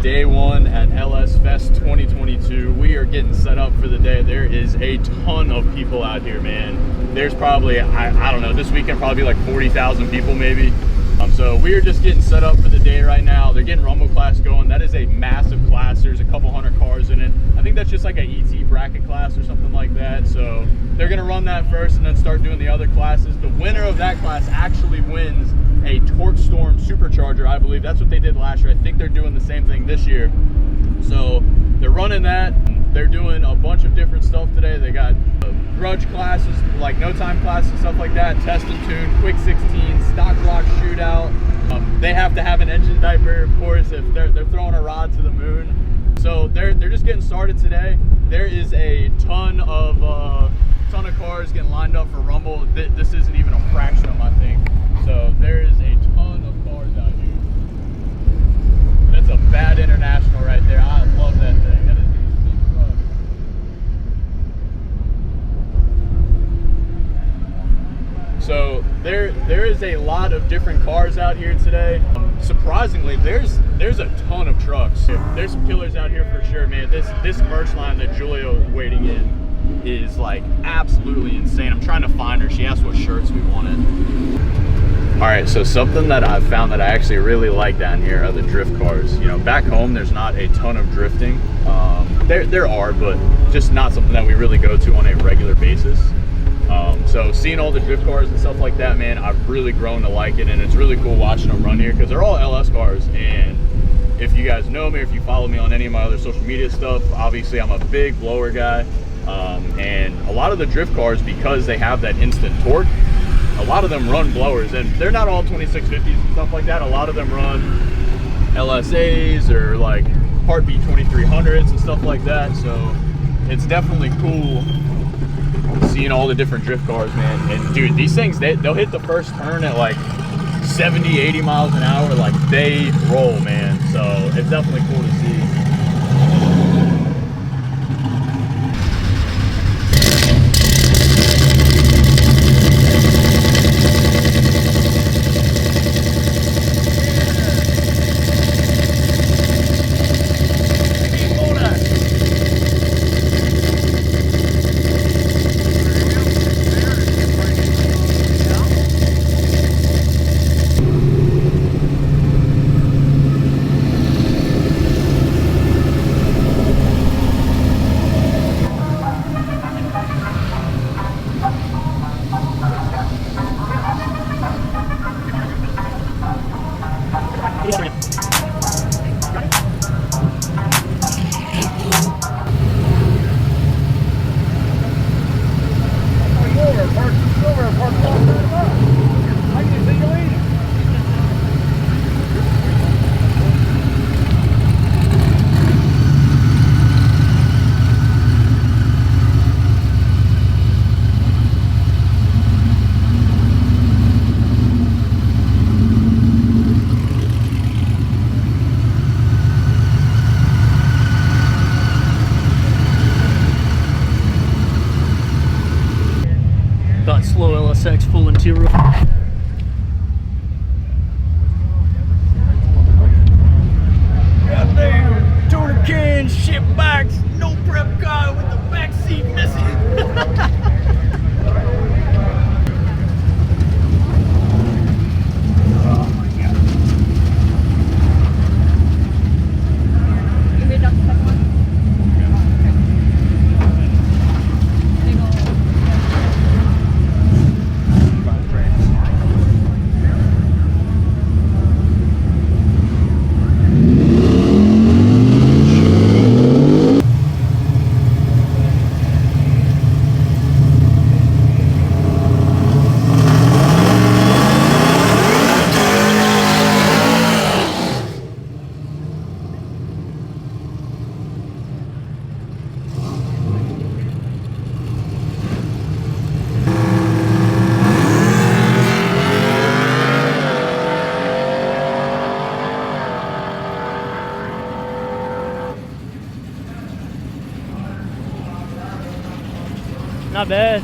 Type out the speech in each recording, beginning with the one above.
day one at LS Fest 2022. We are getting set up for the day. There is a ton of people out here, man. There's probably, I don't know, this weekend probably like 40,000 people maybe. So we are just getting set up for the day right now. They're getting Rumble class going. That is a massive class. There's a couple hundred cars in it. I think that's just like a ET bracket class or something like that. So they're gonna run that first and then start doing the other classes. The winner of that class actually wins a Torque Storm supercharger, I believe. That's what they did last year. I think they're doing the same thing this year. So they're running that. They're doing a bunch of different stuff today. They got grudge classes, like no time classes, stuff like that, test and tune, quick 16, stock block shootout. They have to have an engine diaper, of course, if they're throwing a rod to the moon. So they're just getting started today. There is a ton of cars getting lined up for Rumble. This isn't even a fraction of them, I think. So there is a ton of cars out here. That's a bad international right there. I love that thing. That is a sick truck. So there is a lot of different cars out here today. Surprisingly, there's a ton of trucks. There's some killers out here for sure, man. This merch line that Julio is waiting in is like absolutely insane. I'm trying to find her. She asked what shirts we wanted. All right, so something that I've found that I actually really like down here are the drift cars. You know, back home there's not a ton of drifting. There are, but just not something that we really go to on a regular basis. So seeing all the drift cars and stuff like that, man, I've really grown to like it, and it's really cool watching them run here because they're all LS cars. And if you guys know me, or if you follow me on any of my other social media stuff, obviously I'm a big blower guy. And a lot of the drift cars, because they have that instant torque, a lot of them run blowers, and they're not all 2650s and stuff like that. A lot of them run LSAs or like Heartbeat 2300s and stuff like that. So it's definitely cool seeing all the different drift cars, man. And dude, these things, they'll hit the first turn at like 70, 80 miles an hour. Like, they roll, man. So it's definitely cool to see. Slow LSX, full interior. Goddamn, tuna cans, ship bikes, no prep guy with the back seat missing. Not bad.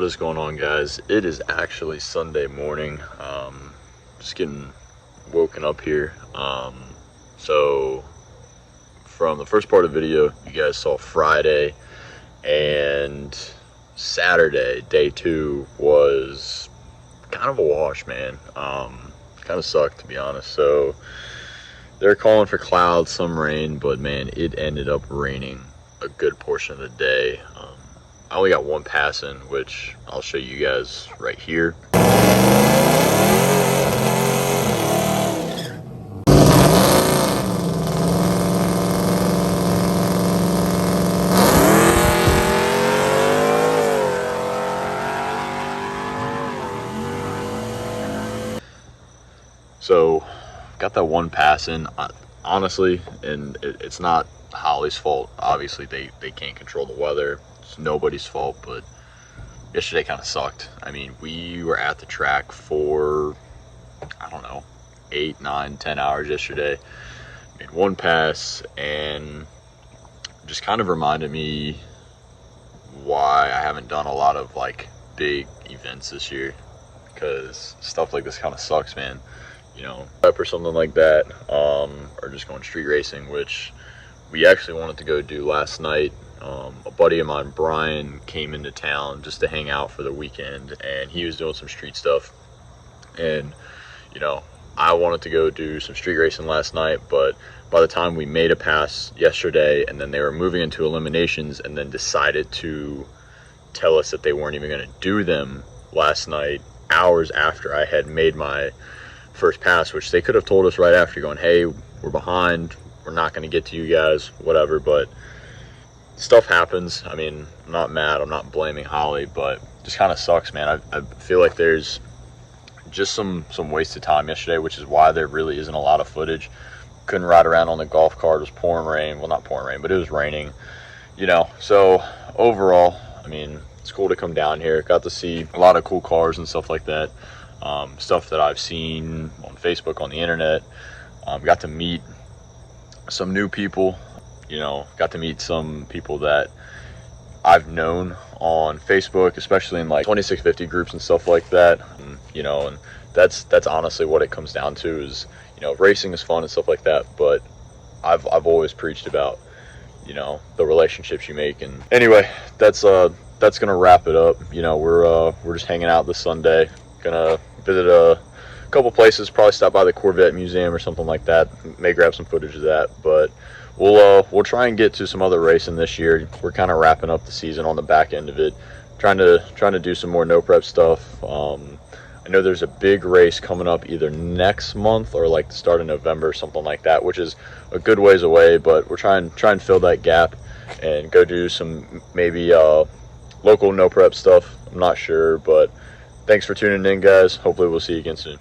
is going on, guys? It is actually Sunday morning. Just getting woken up here. So from the first part of the video, you guys saw Friday, and Saturday, day 2, was kind of a wash, man. Kind of sucked, to be honest. So they're calling for clouds, some rain, but man, it ended up raining a good portion of the day. I only got one pass in, which I'll show you guys right here. So got that one pass in, honestly, and it's not Holley's fault. Obviously they can't control the weather. It's nobody's fault, but yesterday kind of sucked. I mean, we were at the track for, I don't know, 8, 9, 10 hours yesterday. Made one pass, and just kind of reminded me why I haven't done a lot of like big events this year, because stuff like this kind of sucks, man. You know, prep or something like that, or just going street racing, which we actually wanted to go do last night. A buddy of mine, Brian, came into town just to hang out for the weekend, and he was doing some street stuff. And, you know, I wanted to go do some street racing last night, but by the time we made a pass yesterday, and then they were moving into eliminations, and then decided to tell us that they weren't even going to do them last night, hours after I had made my first pass, which they could have told us right after, going, hey, we're behind, we're not going to get to you guys, whatever. But stuff happens. I mean, I'm not mad, I'm not blaming Holley, but just kind of sucks, man. I feel like there's just some wasted time yesterday, which is why there really isn't a lot of footage. Couldn't ride around on the golf cart. It was pouring rain. Well, not pouring rain, but it was raining, you know. So overall, I mean, it's cool to come down here. Got to see a lot of cool cars and stuff like that. Stuff that I've seen on Facebook, on the internet. Got to meet some new people, you know, got to meet some people that I've known on Facebook, especially in like 2650 groups and stuff like that. You know, and that's honestly what it comes down to, is, you know, racing is fun and stuff like that, but I've always preached about, you know, the relationships you make. And anyway, that's gonna wrap it up. You know, we're just hanging out this Sunday. Gonna visit a couple places, probably stop by the Corvette Museum or something like that. May grab some footage of that, but we'll try and get to some other racing this year. We're kind of wrapping up the season on the back end of it, trying to do some more no prep stuff. I know there's a big race coming up either next month or like the start of November, something like that, which is a good ways away, but we're trying to fill that gap and go do some maybe local no prep stuff. I'm not sure, but thanks for tuning in, guys. Hopefully we'll see you again soon.